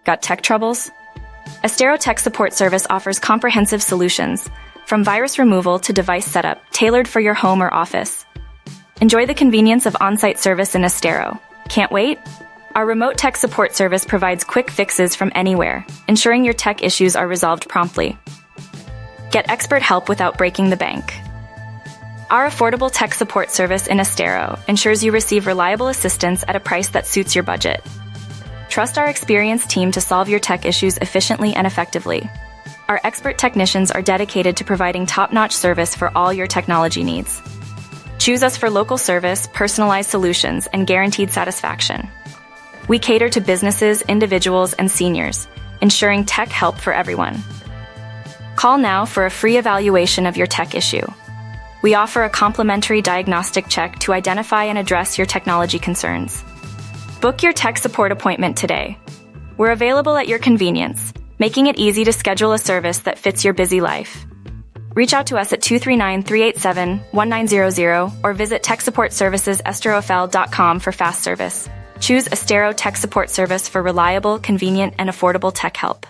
Got tech troubles? Estero Tech Support Service offers comprehensive solutions, from virus removal to device setup, tailored for your home or office. Enjoy the convenience of on-site service in Estero. Can't wait? Our remote tech support service provides quick fixes from anywhere, ensuring your tech issues are resolved promptly. Get expert help without breaking the bank. Our affordable tech support service in Estero ensures you receive reliable assistance at a price that suits your budget. Trust our experienced team to solve your tech issues efficiently and effectively. Our expert technicians are dedicated to providing top-notch service for all your technology needs. Choose us for local service, personalized solutions, and guaranteed satisfaction. We cater to businesses, individuals, and seniors, ensuring tech help for everyone. Call now for a free evaluation of your tech issue. We offer a complimentary diagnostic check to identify and address your technology concerns. Book your tech support appointment today. We're available at your convenience, making it easy to schedule a service that fits your busy life. Reach out to us at 239-387-1900 or visit techsupportservicesEsteroFL.com for fast service. Choose Estero Tech Support Service for reliable, convenient, and affordable tech help.